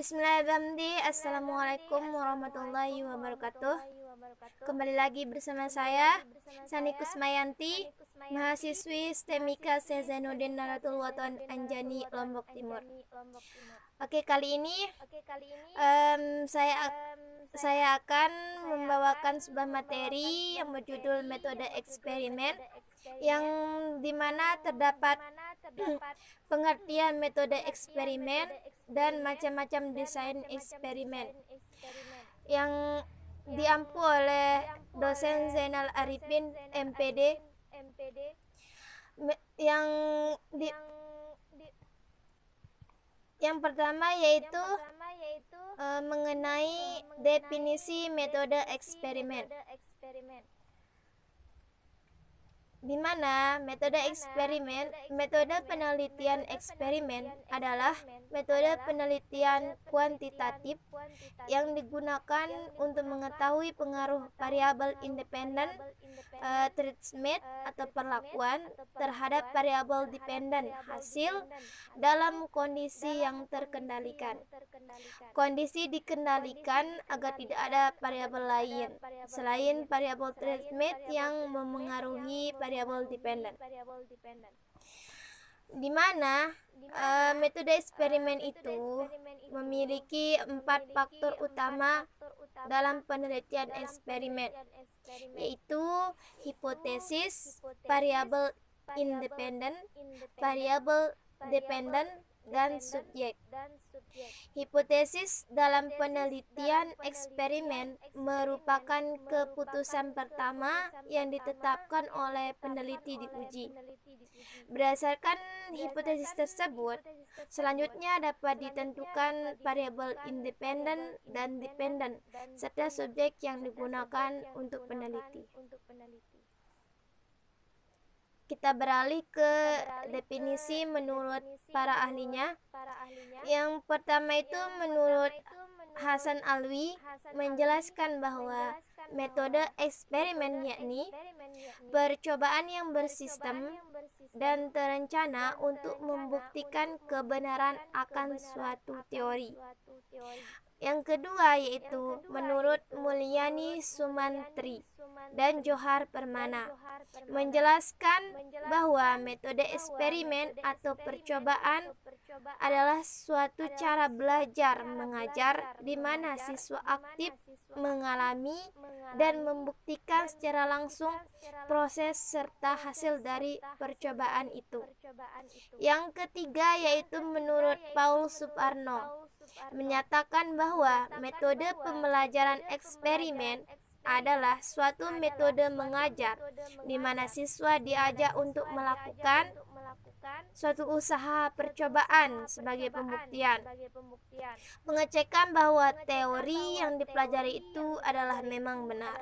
Bismillahirrahmanirrahim. Assalamualaikum warahmatullahi wabarakatuh. Kembali lagi bersama saya, Sani Kusmayanti, mahasiswi STEMIKA Syekh Zainuddin Nahdlatul Wathon Anjani, Lombok Timur. Oke, kali ini saya akan membawakan sebuah materi yang berjudul metode eksperimen, yang dimana terdapat pengertian metode eksperimen dan macam-macam desain eksperimen yang diampu oleh dosen Zainal Arifin MPD, yang pertama yaitu mengenai definisi metode eksperimen, di mana metode penelitian eksperimen adalah metode penelitian kuantitatif yang digunakan untuk mengetahui pengaruh variabel independen treatment atau perlakuan terhadap variabel dependen hasil dalam kondisi yang terkendalikan. Kondisi dikendalikan agar tidak ada variabel lain selain variabel treatment yang memengaruhi variabel dependen, di mana metode eksperimen itu memiliki 4 faktor utama dalam penelitian eksperimen, yaitu hipotesis, variabel independen, variabel dependen, dan subjek. Hipotesis dalam penelitian eksperimen merupakan keputusan pertama yang ditetapkan oleh peneliti diuji. Berdasarkan hipotesis tersebut, selanjutnya dapat ditentukan variabel independen dan dependen serta subjek yang digunakan untuk peneliti. Kita beralih ke definisi menurut para ahlinya. Yang pertama itu menurut Hasan Alwi menjelaskan bahwa metode eksperimen yakni percobaan yang bersistem dan terencana untuk membuktikan kebenaran akan suatu teori. Yang kedua yaitu menurut Mulyani Sumantri dan Johar Permana menjelaskan bahwa metode eksperimen atau percobaan adalah suatu cara belajar mengajar di mana siswa aktif mengalami dan membuktikan secara langsung proses serta hasil dari percobaan itu. Yang ketiga yaitu menurut Paul Suparno menyatakan bahwa metode pembelajaran eksperimen adalah suatu metode mengajar di mana siswa diajak untuk melakukan suatu usaha percobaan sebagai pembuktian, pengecekan bahwa teori yang dipelajari itu adalah memang benar.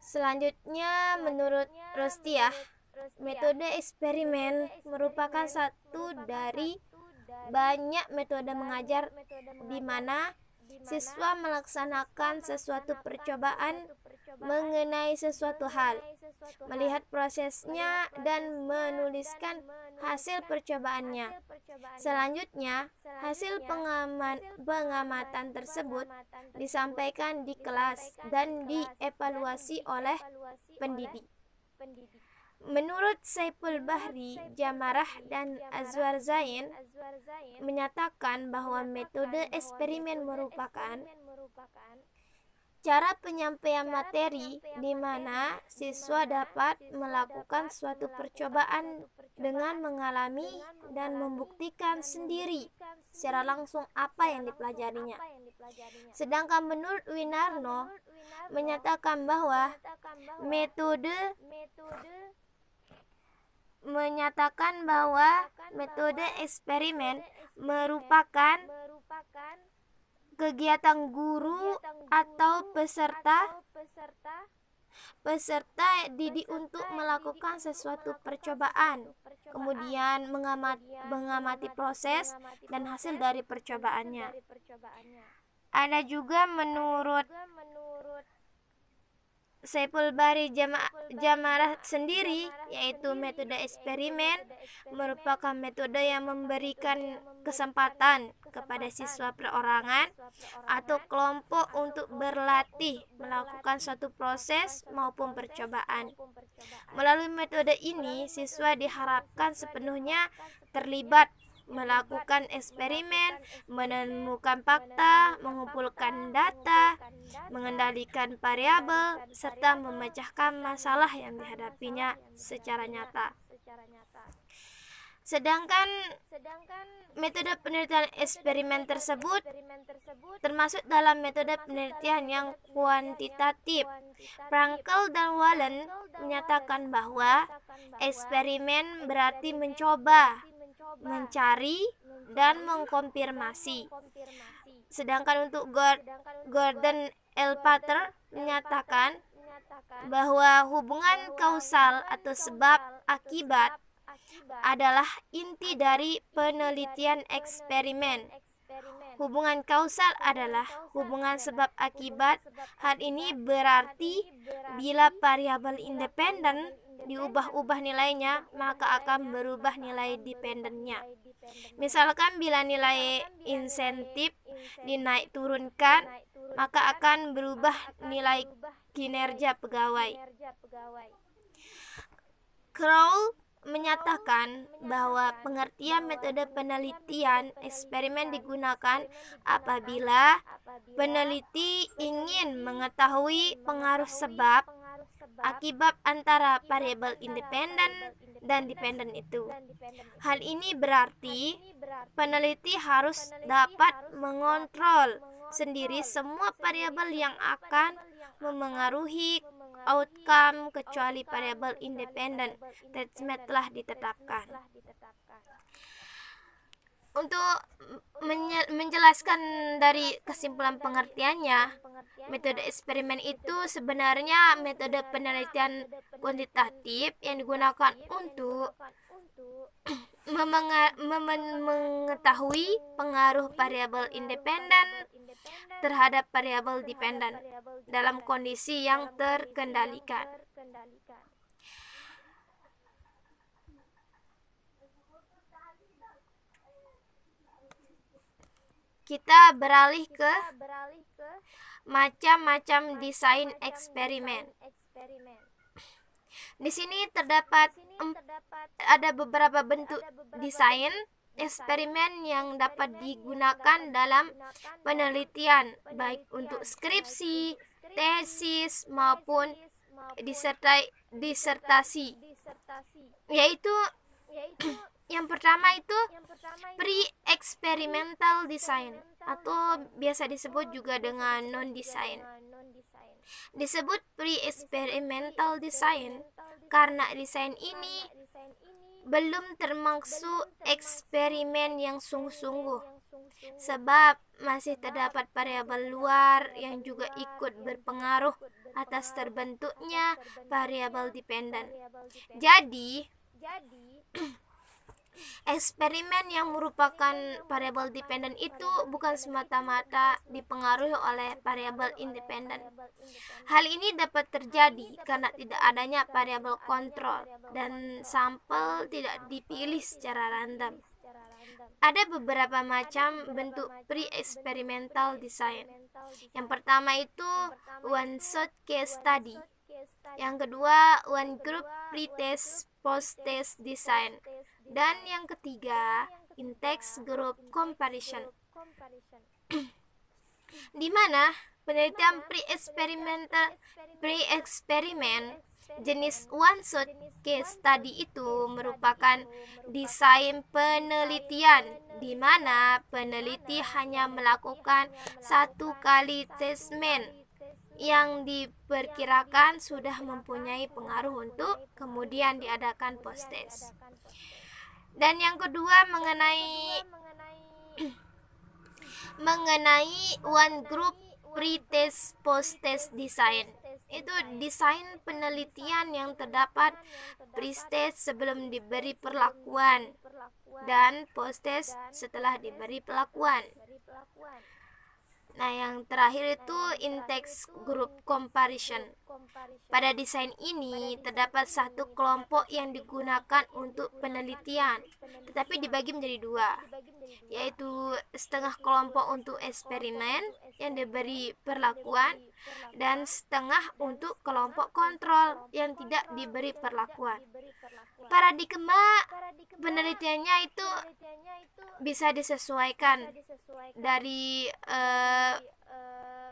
Selanjutnya menurut Rostiah, metode eksperimen merupakan satu dari banyak metode mengajar di mana siswa melaksanakan sesuatu percobaan mengenai sesuatu hal, melihat prosesnya dan menuliskan hasil percobaannya. Selanjutnya, hasil pengamatan tersebut disampaikan di kelas dan dievaluasi oleh pendidik. Menurut Saiful Bahri, Jamarah, dan Azwar Zain menyatakan bahwa metode eksperimen merupakan cara penyampaian materi di mana siswa dapat melakukan suatu percobaan dengan mengalami dan membuktikan sendiri secara langsung apa yang dipelajarinya. Sedangkan menurut Winarno menyatakan bahwa metode eksperimen merupakan kegiatan guru atau peserta didik untuk melakukan sesuatu percobaan, kemudian mengamati proses dan hasil dari percobaannya. Ada juga menurut Saiful Bari Jamarah sendiri, yaitu metode eksperimen, merupakan metode yang memberikan kesempatan kepada siswa perorangan atau kelompok untuk berlatih melakukan suatu proses maupun percobaan. Melalui metode ini, siswa diharapkan sepenuhnya terlibat melakukan eksperimen, menemukan fakta, mengumpulkan data, mengendalikan variabel, serta memecahkan masalah yang dihadapinya secara nyata. Sedangkan metode penelitian eksperimen tersebut termasuk dalam metode penelitian yang kuantitatif. Frankel dan Wallen menyatakan bahwa eksperimen berarti mencoba, mencari, dan mengkonfirmasi. Sedangkan untuk Gordon L. Pater menyatakan bahwa hubungan kausal atau sebab akibat adalah inti dari penelitian eksperimen. Hubungan kausal adalah hubungan sebab akibat. Hal ini berarti bila variabel independen diubah-ubah nilainya, maka akan berubah nilai dependennya. Misalkan bila nilai insentif dinaik turunkan, maka akan berubah nilai kinerja pegawai. Crowell menyatakan bahwa pengertian metode penelitian eksperimen digunakan apabila peneliti ingin mengetahui pengaruh sebab akibat antara variabel independen dan dependen itu. Hal ini berarti peneliti harus dapat mengontrol sendiri semua variabel yang akan memengaruhi outcome kecuali variabel independen telah ditetapkan. Untuk menjelaskan dari kesimpulan pengertiannya, metode eksperimen itu sebenarnya metode penelitian kuantitatif yang digunakan untuk mengetahui pengaruh variabel independen terhadap variabel dependen dalam kondisi yang terkendalikan. Kita beralih ke macam-macam desain eksperimen. Di sini ada beberapa bentuk desain eksperimen yang dapat digunakan dalam penelitian, baik untuk skripsi, tesis maupun disertasi. Yaitu yang pertama itu pre-experimental design atau biasa disebut juga dengan non-design. Disebut pre-experimental design karena desain ini belum termasuk eksperimen yang sungguh-sungguh, sebab masih terdapat variabel luar yang juga ikut berpengaruh atas terbentuknya variabel dependen. Jadi eksperimen yang merupakan variabel dependen itu bukan semata-mata dipengaruhi oleh variabel independen. Hal ini dapat terjadi karena tidak adanya variabel kontrol dan sampel tidak dipilih secara random. Ada beberapa macam bentuk pre-experimental design. Yang pertama itu one-shot case study. Yang kedua one group pre-test post-test design. Dan yang ketiga, in-text group comparison. Di mana penelitian pre-eksperimen jenis one-shot case study itu merupakan desain penelitian di mana peneliti hanya melakukan satu kali tesmen yang diperkirakan sudah mempunyai pengaruh untuk kemudian diadakan post-test. Dan yang kedua mengenai one group pre-test post-test design. Itu desain penelitian yang terdapat pre-test sebelum diberi perlakuan dan post-test setelah diberi perlakuan. Nah, yang terakhir itu index group comparison. Pada desain ini terdapat satu kelompok yang digunakan untuk penelitian, tetapi dibagi menjadi dua, yaitu setengah kelompok untuk eksperimen yang diberi perlakuan dan setengah untuk kelompok kontrol yang tidak diberi perlakuan. Paradigma penelitiannya itu bisa disesuaikan dari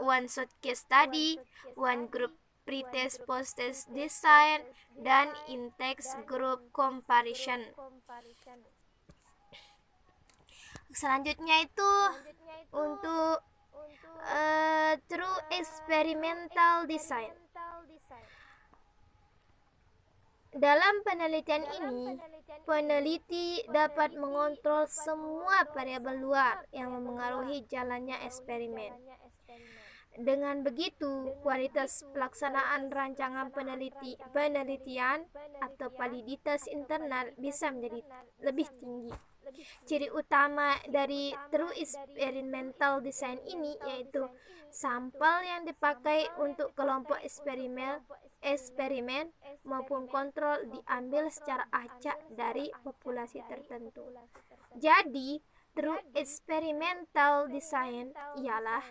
one shot case study, one group pretest post-test design, dan index group comparison. Selanjutnya itu untuk true experimental design. Dalam penelitian ini, peneliti dapat mengontrol semua variabel luar yang memengaruhi jalannya eksperimen. Dengan begitu, kualitas pelaksanaan rancangan penelitian atau validitas internal bisa menjadi lebih tinggi. Ciri utama dari true experimental design ini yaitu sampel yang dipakai untuk kelompok eksperimen maupun kontrol diambil secara acak dari populasi tertentu. Jadi, true experimental design ialah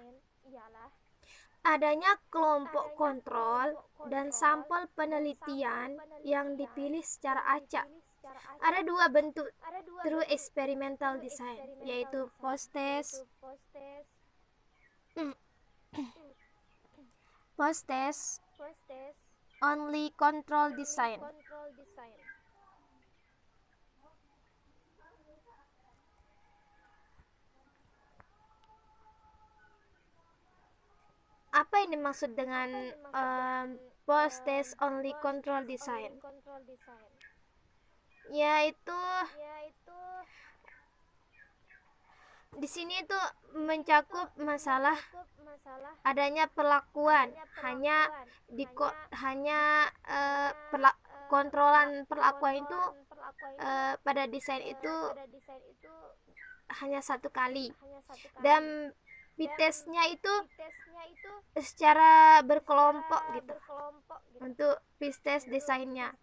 adanya kelompok kontrol dan sampel penelitian yang dipilih secara acak. Ada dua bentuk true experimental design, yaitu post-test only control design. Apa yang dimaksud dengan post-test only control design? Yaitu di sini tuh mencakup masalah adanya perlakuan kontrolan perlakuan itu pada desain itu hanya satu kali, dan p-testnya itu secara berkelompok gitu untuk p-test desainnya.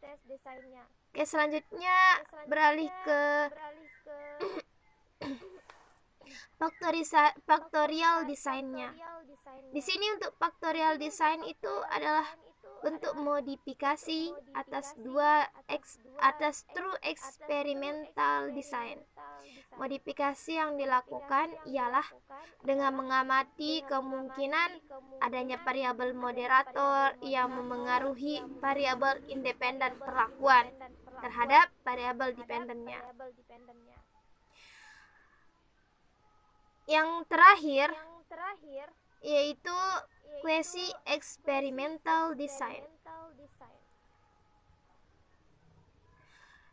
Oke, selanjutnya beralih ke factorial desainnya. Di sini untuk factorial design itu adalah untuk modifikasi atas true experimental design. Modifikasi yang dilakukan ialah dengan mengamati kemungkinan adanya variabel moderator yang memengaruhi variabel independen perlakuan terhadap variabel dependennya. Yang terakhir yaitu quasi experimental design.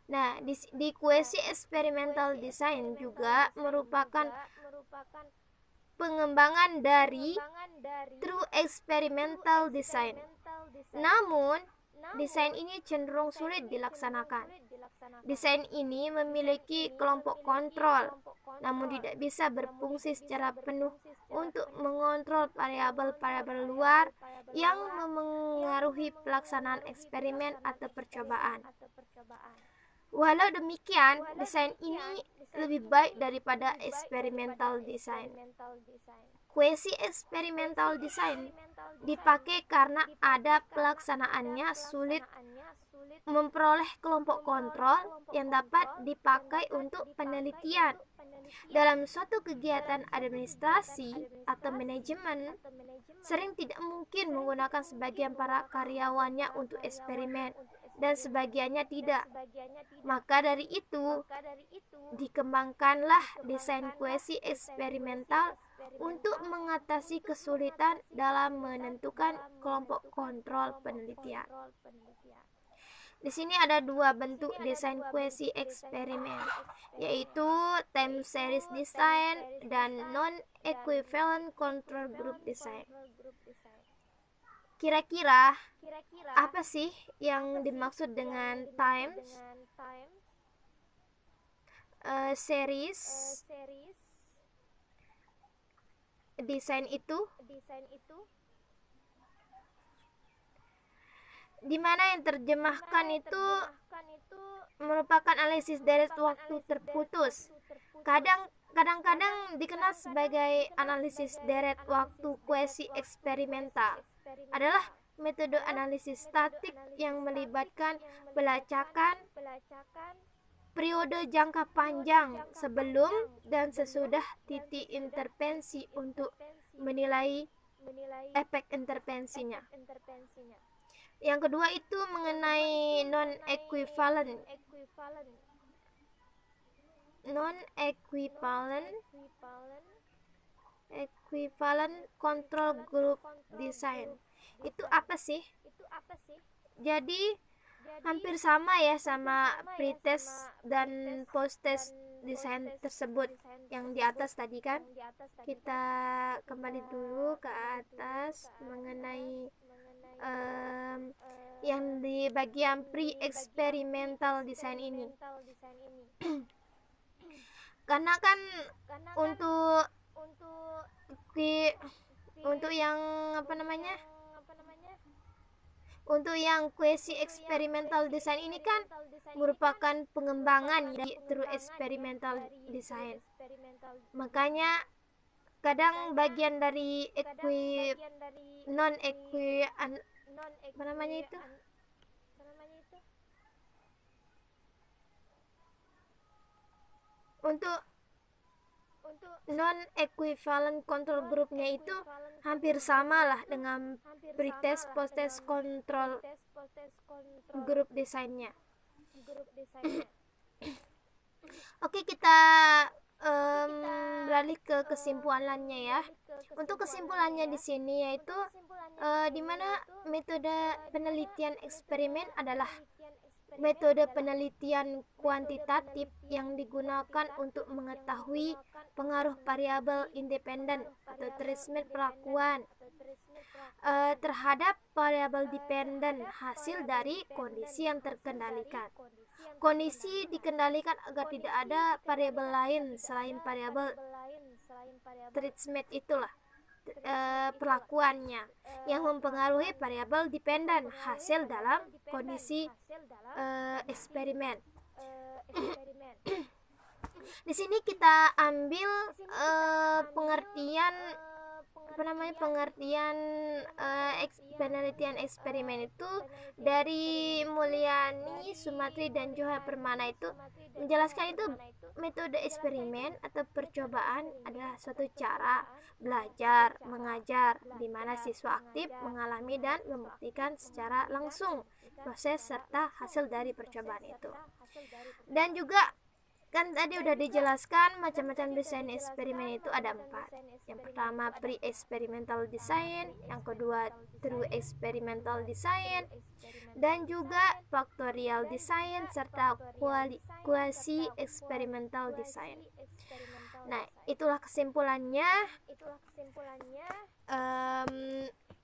Nah, di quasi experimental design juga merupakan pengembangan dari true experimental design. Namun, desain ini cenderung sulit dilaksanakan. Desain ini memiliki kelompok kontrol, namun tidak bisa berfungsi secara penuh untuk mengontrol variabel-variabel luar yang memengaruhi pelaksanaan eksperimen atau percobaan. Walau demikian, desain ini lebih baik daripada experimental design. Quasi experimental design dipakai karena ada pelaksanaannya sulit memperoleh kelompok kontrol yang dapat dipakai untuk penelitian. Dalam suatu kegiatan administrasi atau manajemen, sering tidak mungkin menggunakan sebagian para karyawannya untuk eksperimen dan sebagiannya tidak. Maka dari itu, dikembangkanlah desain quasi eksperimental untuk mengatasi kesulitan dalam menentukan kelompok kontrol penelitian. Di sini ada dua bentuk desain quasi eksperimen, yaitu time series design dan non-equivalent control group design. Kira-kira apa sih yang dimaksud dengan time series desain itu, di mana yang terjemahkan itu merupakan analisis deret waktu terputus. Kadang-kadang dikenal sebagai analisis deret waktu kuesi eksperimental. Adalah metode analisis statik yang melibatkan pelacakan periode jangka panjang sebelum dan sesudah titik intervensi untuk menilai efek intervensinya. Yang kedua itu mengenai non-equivalent control group design. Itu apa sih? Jadi hampir sama ya sama pretest dan post-test desain tersebut yang di atas tadi kan. Kita kembali dulu ke atas mengenai yang di bagian pre-experimental design ini. Karena kan untuk yang untuk yang kuesi eksperimental design ini kan merupakan pengembangan dari true experimental design. Makanya kadang bagian dari untuk non-equivalent control groupnya itu hampir sama lah dengan pretest post-test control group desainnya. Oke, kita beralih ke kesimpulannya ya. Untuk kesimpulannya di sini yaitu di mana metode penelitian eksperimen adalah metode penelitian kuantitatif yang digunakan untuk mengetahui pengaruh variabel independen atau treatment perlakuan terhadap variabel dependen hasil dari kondisi yang terkendalikan. Kondisi dikendalikan agar tidak ada variabel lain selain variabel treatment itulah perlakuannya yang mempengaruhi variabel dependen hasil dalam kondisi eksperimen. Di sini kita ambil pengertian penelitian eksperimen itu dari Mulyani, Sumatri dan Johar Permana. Itu menjelaskan itu metode eksperimen atau percobaan adalah suatu cara belajar mengajar di mana siswa aktif mengalami dan membuktikan secara langsung proses serta hasil dari percobaan itu. Dan juga kan tadi udah dijelaskan macam-macam desain eksperimen itu ada 4. Yang pertama pre-experimental design, yang kedua true experimental design, dan juga factorial design serta quasi experimental design. Nah, itulah kesimpulannya.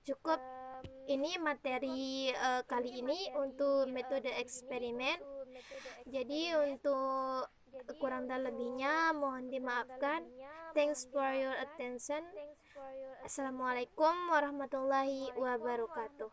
Cukup ini materi kali ini untuk metode eksperimen. Jadi untuk kurang dan lebihnya mohon dimaafkan. Thanks for your attention. Assalamualaikum warahmatullahi wabarakatuh.